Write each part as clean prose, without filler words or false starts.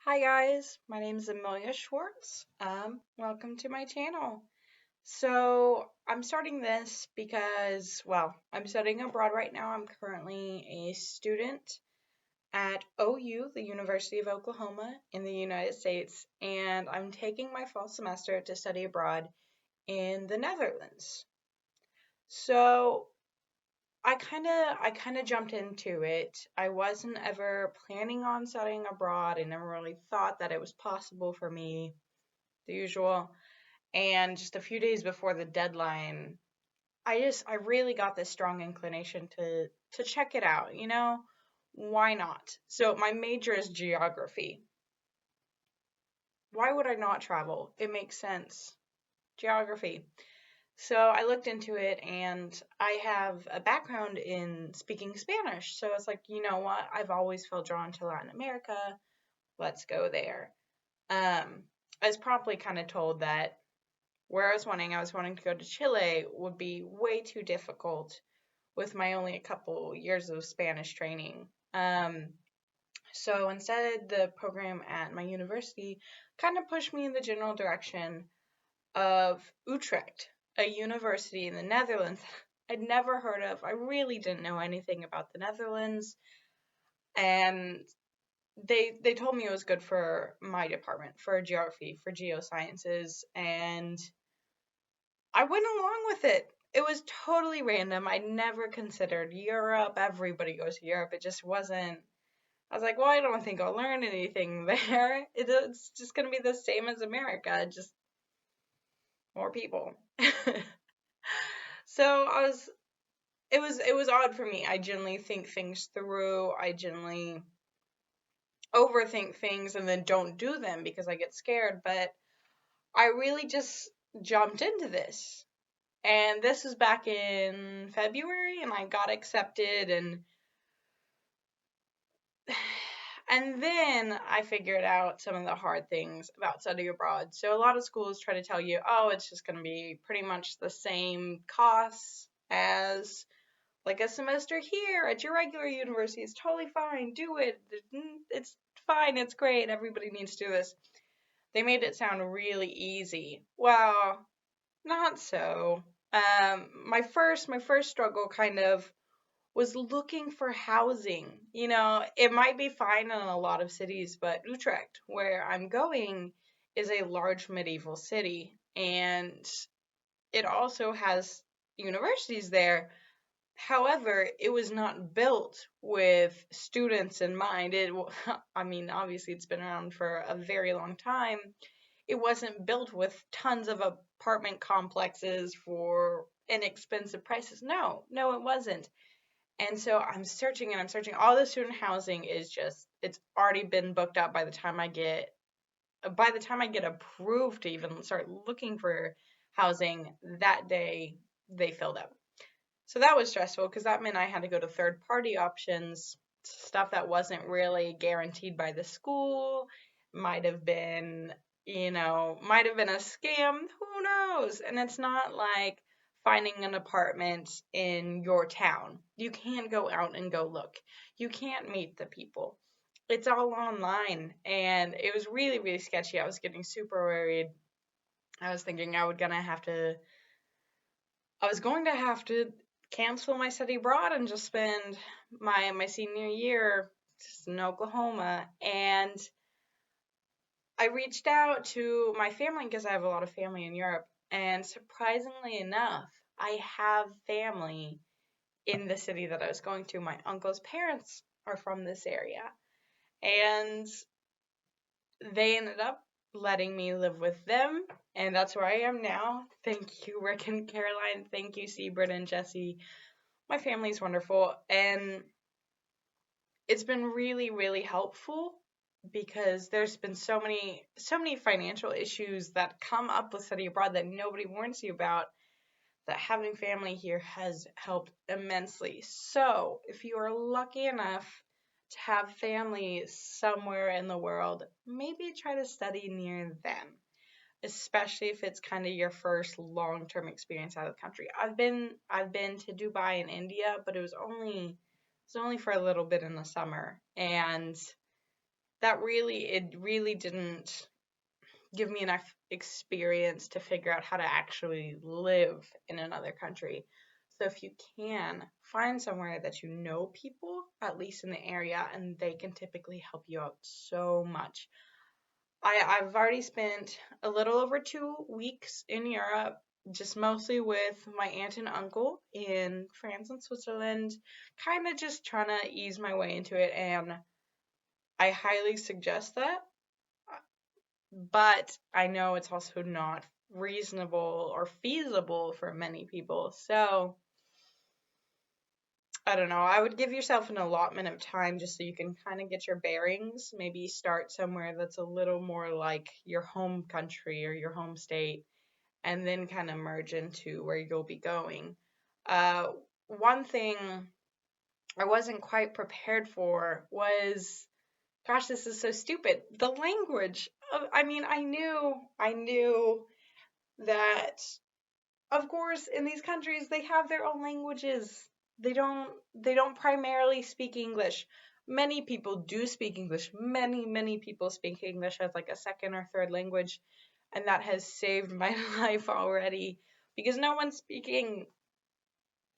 Hi guys, my name is Amelia Schwartz. Welcome to my channel. So I'm starting this because, I'm studying abroad right now. I'm currently a student at OU, the University of Oklahoma in the United States, and I'm taking my fall semester to study abroad in the Netherlands. So I kind of jumped into it. I wasn't ever planning on studying abroad. I never really thought that it was possible for me, the usual. And just a few days before the deadline, I really got this strong inclination to check it out, Why not? So my major is geography. Why would I not travel? It makes sense. Geography. So I looked into it and I have a background in speaking Spanish. So it's like, you know what? I've always felt drawn to Latin America. Let's go there. I was promptly kind of told that where I was wanting to go to Chile would be way too difficult with my only a couple years of Spanish training. So instead, the program at my university kind of pushed me in the general direction of Utrecht, a university in the Netherlands I'd never heard of. I really didn't know anything about the Netherlands, and they told me it was good for my department, for geography, for geosciences, and I went along with it. It was totally random. I never considered Europe. Everybody goes to Europe. It just wasn't. I was like, well, I don't think I'll learn anything there. It's just going to be the same as America, just more people. So it was odd for me. I generally think things through. I generally overthink things and then don't do them because I get scared, but I really just jumped into this. And this was back in February and I got accepted and then I figured out some of the hard things about studying abroad. So a lot of schools try to tell you, oh, it's just going to be pretty much the same costs as like a semester here at your regular university. It's totally fine. Do it. It's fine. It's great. Everybody needs to do this. They made it sound really easy. Well, not so. My first struggle kind of was looking for housing. It might be fine in a lot of cities, but Utrecht, where I'm going, is a large medieval city, and it also has universities there. However, it was not built with students in mind. I mean, obviously, it's been around for a very long time. It wasn't built with tons of apartment complexes for inexpensive prices. No, no, it wasn't. And so I'm searching and I'm searching. All the student housing is just, it's already been booked up by the time I get approved to even start looking for housing that day, they filled up. So that was stressful because that meant I had to go to third party options, stuff that wasn't really guaranteed by the school, might have been, might have been a scam, who knows? And it's not like finding an apartment in your town. You can't go out and go look. You can't meet the people. It's all online and it was really, really sketchy. I was getting super worried. I was thinking I was going to have to cancel my study abroad and just spend my senior year just in Oklahoma. And I reached out to my family because I have a lot of family in Europe. And surprisingly enough, I have family in the city that I was going to. My uncle's parents are from this area. And they ended up letting me live with them, and that's where I am now. Thank you, Rick and Caroline. Thank you, Seabird and Jesse. My family's wonderful, and it's been really, really helpful because there's been so many financial issues that come up with study abroad that nobody warns you about, that having family here has helped immensely. So if you are lucky enough to have family somewhere in the world, maybe try to study near them, especially if it's kind of your first long-term experience out of the country. I've been to Dubai and India, but it was only for a little bit in the summer, and it really didn't give me enough experience to figure out how to actually live in another country. So if you can, find somewhere that you know people, at least in the area, and they can typically help you out so much. I've already spent a little over 2 weeks in Europe, just mostly with my aunt and uncle in France and Switzerland, kind of just trying to ease my way into it, and I highly suggest that. But I know it's also not reasonable or feasible for many people. So I don't know. I would give yourself an allotment of time just so you can kind of get your bearings. Maybe start somewhere that's a little more like your home country or your home state, and then kind of merge into where you'll be going. Uh, One thing I wasn't quite prepared for was, gosh, this is so stupid. The language. I mean, I knew that, of course, in these countries they have their own languages. They don't primarily speak English. Many people do speak English. Many people speak English as like a second or third language, and that has saved my life already because no one's speaking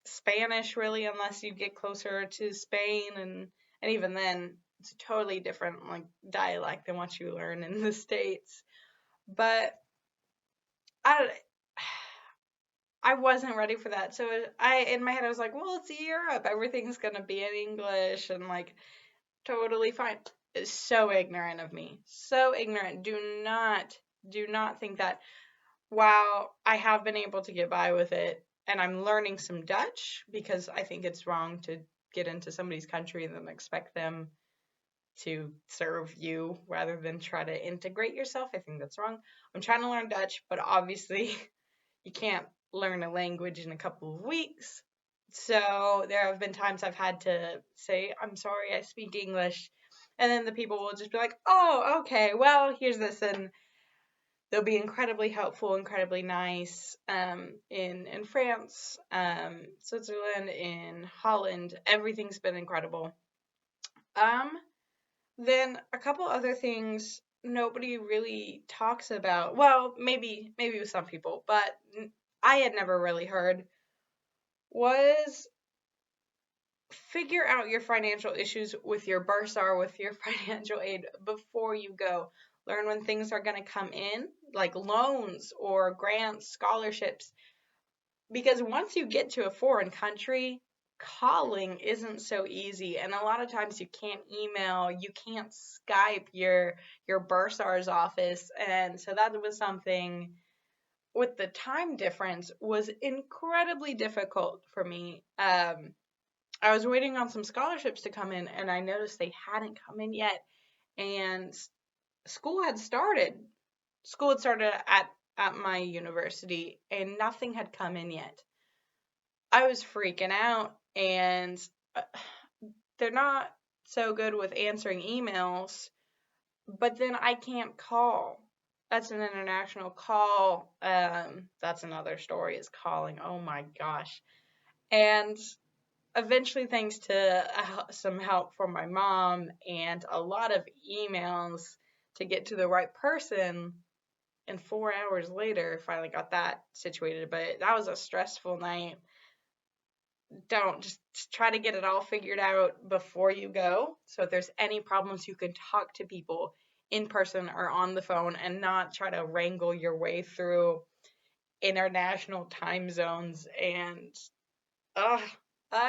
Spanish really unless you get closer to Spain, and even then it's a totally different like dialect than what you learn in the States. But I I wasn't ready for that. So in my head I was like, well, it's Europe. Everything's going to be in English and like totally fine. It's so ignorant of me. So ignorant. Do not think that while I have been able to get by with it and I'm learning some Dutch because I think it's wrong to get into somebody's country and then expect them to serve you rather than try to integrate yourself. I think that's wrong. I'm trying to learn Dutch, but obviously you can't learn a language in a couple of weeks. So there have been times I've had to say, I'm sorry, I speak English. And then the people will just be like, oh, okay, well, here's this. And they'll be incredibly helpful, incredibly nice. In France, Switzerland, in Holland, everything's been incredible. Um, then a couple other things nobody really talks about. Well, maybe with some people, but I had never really heard was figure out your financial issues with your bursar, with your financial aid before you go. Learn when things are going to come in, like loans or grants, scholarships. Because once you get to a foreign country, calling isn't so easy. And a lot of times you can't email, you can't Skype your bursar's office. And so that was something with the time difference was incredibly difficult for me. I was waiting on some scholarships to come in, and I noticed they hadn't come in yet. And school had started. School had started at my university, and nothing had come in yet. I was freaking out, and they're not so good with answering emails, but then I can't call. That's an international call. That's another story is calling. Oh my gosh. And eventually, thanks to some help from my mom and a lot of emails to get to the right person, and 4 hours later, finally got that situated. But that was a stressful night. Don't just try to get it all figured out before you go. So if there's any problems, you can talk to people in person or on the phone and not try to wrangle your way through international time zones and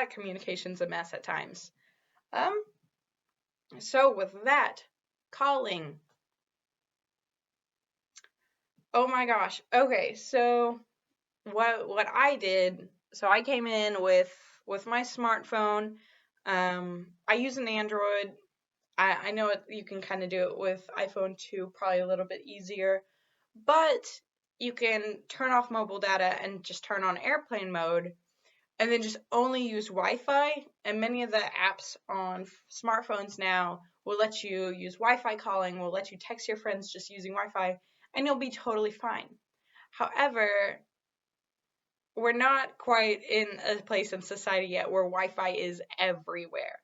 communication's a mess at times. Um, so with that, calling. Oh my gosh. Okay, so what I did, so I came in with my smartphone. I use an Android. I know you can kind of do it with iPhone too, probably a little bit easier, but you can turn off mobile data and just turn on airplane mode and then just only use Wi-Fi. And many of the apps on smartphones now will let you use Wi-Fi calling, will let you text your friends just using Wi-Fi, and you'll be totally fine. However, we're not quite in a place in society yet where Wi-Fi is everywhere.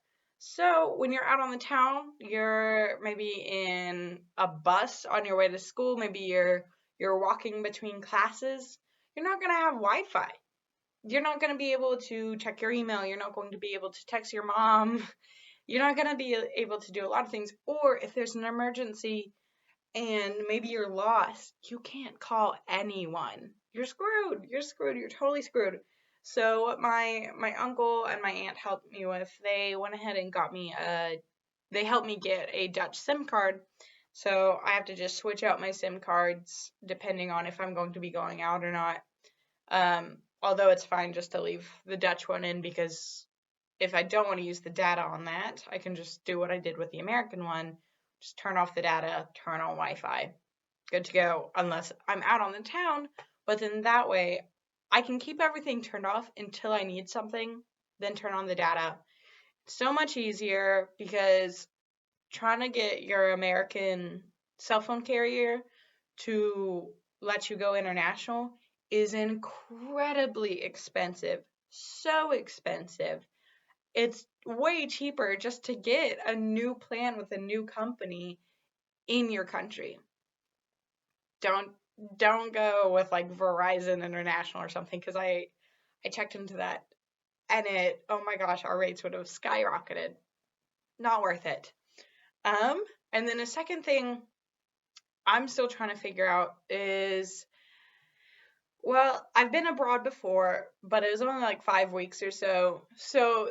So when you're out on the town, you're maybe in a bus on your way to school, maybe you're walking between classes, you're not going to have Wi-Fi. You're not going to be able to check your email, you're not going to be able to text your mom. You're not going to be able to do a lot of things. Or if there's an emergency and maybe you're lost, you can't call anyone. You're screwed. You're screwed. You're totally screwed. So what my uncle and my aunt helped me with, they went ahead and they helped me get a Dutch SIM card. So I have to just switch out my SIM cards depending on if I'm going to be going out or not. Although it's fine just to leave the Dutch one in, because if I don't want to use the data on that, I can just do what I did with the American one. Just turn off the data, turn on Wi-Fi. Good to go, unless I'm out on the town. But then that way, I can keep everything turned off until I need something, then turn on the data. So much easier, because trying to get your American cell phone carrier to let you go international is incredibly expensive. So expensive. It's way cheaper just to get a new plan with a new company in your country. Don't don't go with like Verizon International or something, because I checked into that and oh my gosh, our rates would have skyrocketed. Not worth it. And then a second thing I'm still trying to figure out is, well, I've been abroad before, but it was only like 5 weeks or so. So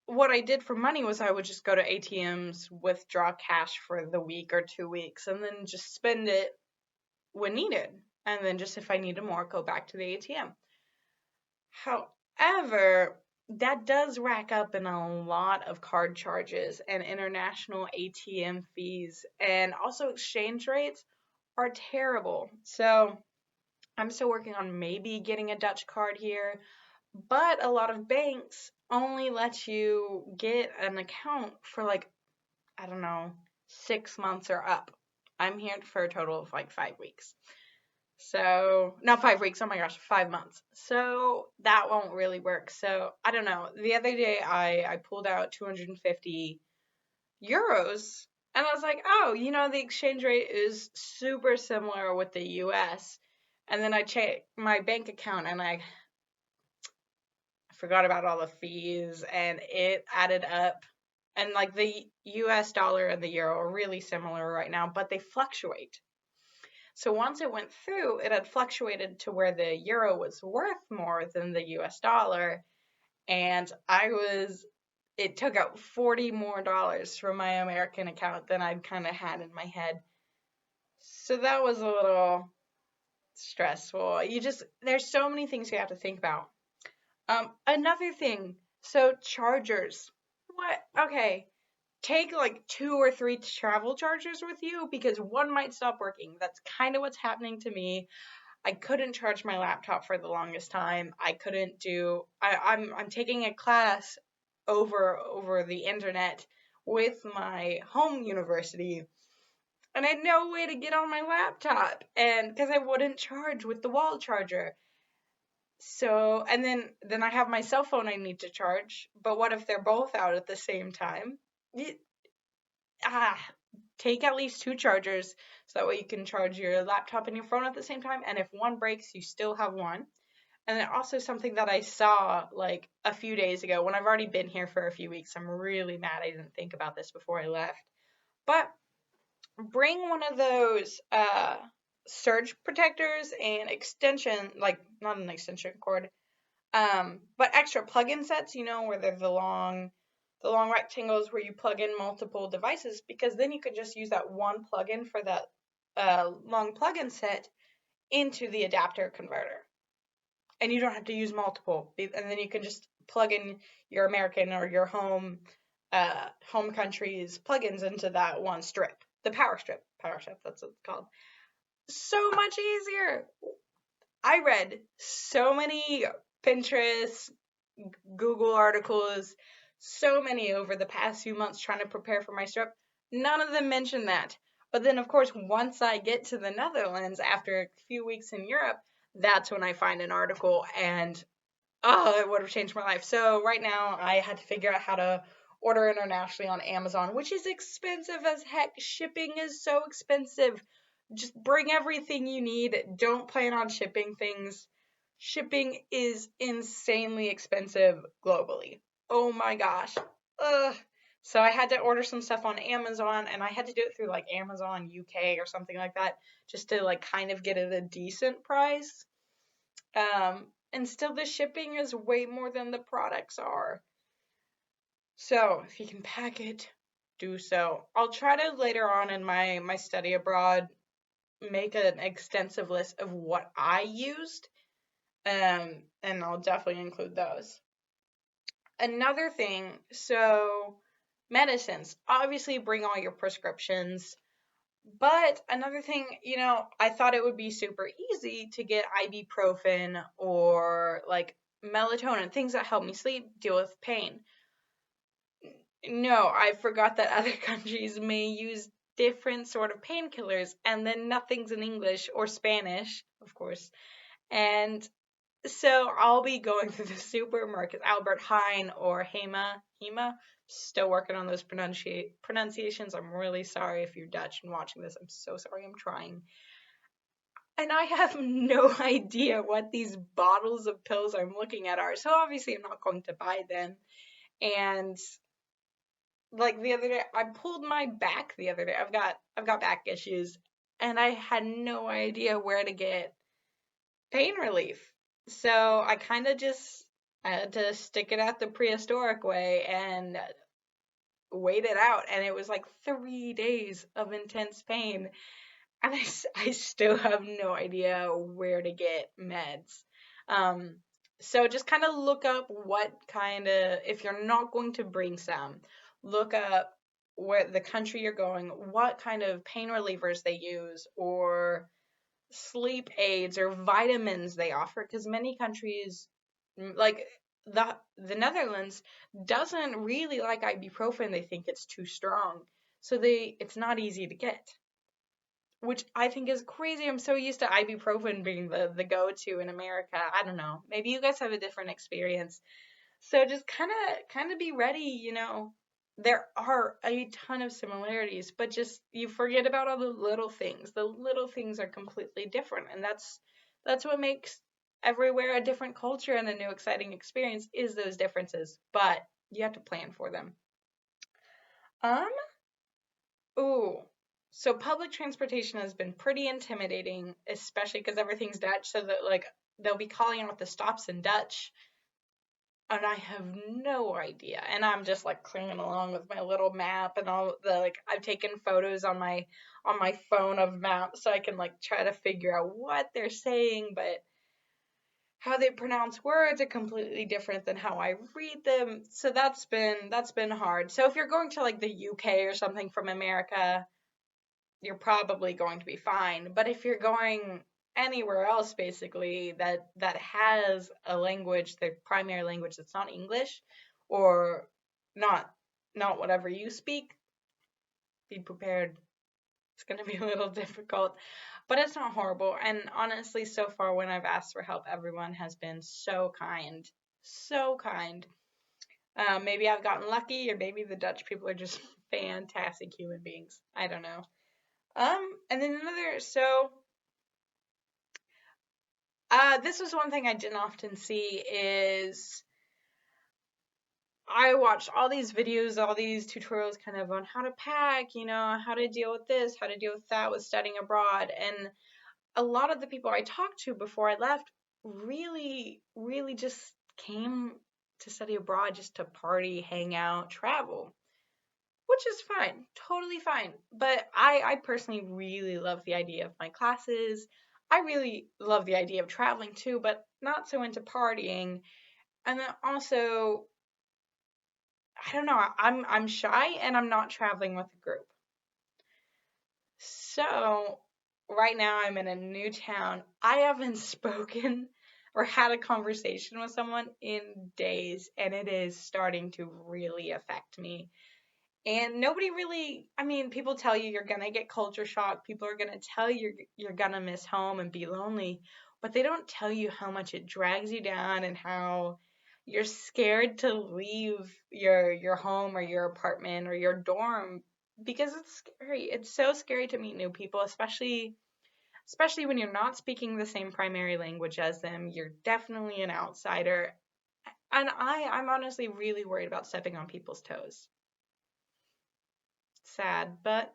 what I did for money was I would just go to ATMs, withdraw cash for the week or 2 weeks, and then just spend it when needed. And then just if I needed more, go back to the ATM. However, that does rack up in a lot of card charges and international ATM fees, and also exchange rates are terrible. So I'm still working on maybe getting a Dutch card here, but a lot of banks only let you get an account for like, I don't know, 6 months or up. I'm here for a total of like 5 weeks. So, not 5 weeks, oh my gosh, 5 months. So, that won't really work. So, I don't know. The other day, I pulled out 250 euros, and I was like, oh, the exchange rate is super similar with the US. And then I checked my bank account, and I forgot about all the fees, and it added up. And like the US dollar and the euro are really similar right now, but they fluctuate. So once it went through, it had fluctuated to where the euro was worth more than the US dollar. And it took out $40 more from my American account than I'd kind of had in my head. So that was a little stressful. There's so many things you have to think about. Another thing, so chargers. What? Okay. Take like 2 or 3 travel chargers with you, because one might stop working. That's kind of what's happening to me. I couldn't charge my laptop for the longest time. I'm taking a class over the internet with my home university, and I had no way to get on my laptop, and because I wouldn't charge with the wall charger. So, and then I have my cell phone I need to charge, but what if they're both out at the same time? Take at least 2 chargers, so that way you can charge your laptop and your phone at the same time, and if one breaks, you still have one. And then also something that I saw like a few days ago, when I've already been here for a few weeks, I'm really mad I didn't think about this before I left. But bring one of those surge protectors and extension, like not an extension cord, but extra plug-in sets, where they're the long rectangles where you plug in multiple devices, because then you could just use that one plug-in for that long plug-in set into the adapter converter. And you don't have to use multiple. And then you can just plug in your American or your home country's plugins into that one strip. The power strip, that's what it's called. So much easier. I read so many Pinterest, Google articles, so many over the past few months trying to prepare for my strip. None of them mention that. But then, of course, once I get to the Netherlands after a few weeks in Europe, that's when I find an article, and it would have changed my life. So right now I had to figure out how to order internationally on Amazon, which is expensive as heck. Shipping is so expensive. Just bring everything you need. Don't plan on shipping things. Shipping is insanely expensive globally. Oh my gosh. Ugh. So I had to order some stuff on Amazon, and I had to do it through like Amazon UK or something like that, just to like kind of get it a decent price. And still the shipping is way more than the products are. So if you can pack it, do so. I'll try to later on in my study abroad make an extensive list of what I used, and I'll definitely include those. Another thing, so medicines. Obviously, bring all your prescriptions. But another thing, I thought it would be super easy to get ibuprofen or like melatonin, things that help me sleep, deal with pain. No, I forgot that other countries may use different sort of painkillers, and then nothing's in English or Spanish, of course. And so I'll be going through the supermarket, Albert Heijn or Hema. Still working on those pronunciations. I'm really sorry if you're Dutch and watching this. I'm so sorry. I'm trying. And I have no idea what these bottles of pills I'm looking at are. So obviously I'm not going to buy them. And like the other day, I pulled my back the other day. I've got back issues, and I had no idea where to get pain relief. So I kind of just I had to stick it out the prehistoric way and wait it out. And it was like 3 days of intense pain. And I still have no idea where to get meds. Um, so just kind of look up what kind of, if you're not going to bring some, look up where the country you're going, what kind of pain relievers they use, or sleep aids or vitamins they offer, because many countries like the Netherlands doesn't really like ibuprofen. They think it's too strong, so it's not easy to get, which I think is crazy. I'm so used to ibuprofen being the go-to in America. I don't know, maybe you guys have a different experience. So just kind of be ready. There are a ton of similarities, but just you forget about all the little things. The little things are completely different, and that's what makes everywhere a different culture and a new exciting experience, is those differences. But you have to plan for them. Um, ooh. So public transportation has been pretty intimidating, especially because everything's Dutch, so that like they'll be calling out the stops in Dutch, and I have no idea. And I'm just like clinging along with my little map and all the like I've taken photos on my phone of maps so I can like try to figure out what they're saying, but how they pronounce words are completely different than how I read them. So that's been hard. So if you're going to like the UK or something from America, you're probably going to be fine. But if you're going anywhere else basically that has a language, the primary language that's not English, or not whatever you speak, be prepared. It's going to be a little difficult, but it's not horrible. And honestly, so far when I've asked for help, everyone has been so kind. So kind. Maybe I've gotten lucky, or maybe the Dutch people are just fantastic human beings. I don't know. And then this was one thing I didn't often see is I watched all these videos, all these tutorials kind of on how to pack, how to deal with this, how to deal with that with studying abroad. And a lot of the people I talked to before I left really, really just came to study abroad just to party, hang out, travel, which is fine, totally fine. But I personally really love the idea of my classes. I really love the idea of traveling too, but not so into partying. And then also, I don't know, I'm shy and I'm not traveling with a group. So right now I'm in a new town. I haven't spoken or had a conversation with someone in days, and it is starting to really affect me. And nobody really, I mean, people tell you you're going to get culture shock. People are going to tell you you're going to miss home and be lonely, but they don't tell you how much it drags you down and how you're scared to leave your home or your apartment or your dorm because it's scary. It's so scary to meet new people, especially when you're not speaking the same primary language as them. You're definitely an outsider. And I'm honestly really worried about stepping on people's toes. Sad, but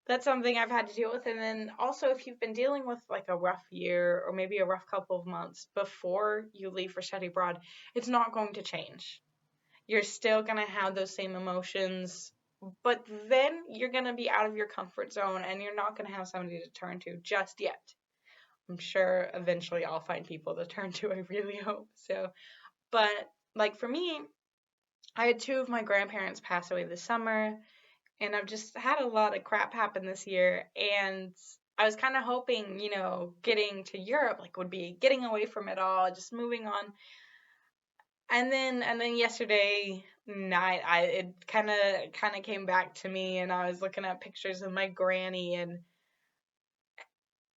that's something I've had to deal with. And then also, if you've been dealing with like a rough year or maybe a rough couple of months before you leave for study abroad, it's not going to change. You're still going to have those same emotions, but then you're going to be out of your comfort zone and you're not going to have somebody to turn to just yet. I'm sure eventually I'll find people to turn to. I really hope so. But like for me, I had two of my grandparents pass away this summer, and I've just had a lot of crap happen this year. And I was kind of hoping, getting to Europe like would be getting away from it all, just moving on. And then yesterday night, it kind of came back to me, and I was looking at pictures of my granny,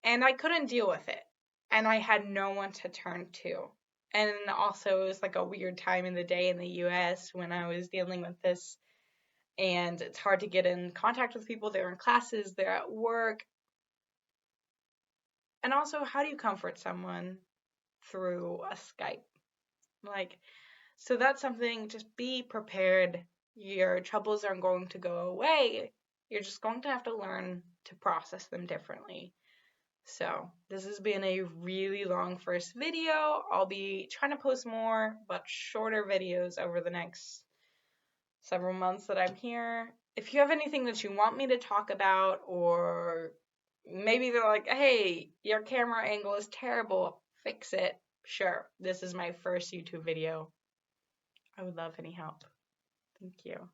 and I couldn't deal with it, and I had no one to turn to. And also, it was like a weird time in the day in the U.S. when I was dealing with this, and it's hard to get in contact with people. They're in classes, they're at work. And also, how do you comfort someone through a Skype? Like, so that's something, just be prepared. Your troubles aren't going to go away. You're just going to have to learn to process them differently. So, this has been a really long first video. I'll be trying to post more, but shorter videos over the next several months that I'm here. If you have anything that you want me to talk about, or maybe they're like, hey, your camera angle is terrible, fix it. Sure, this is my first YouTube video. I would love any help. Thank you.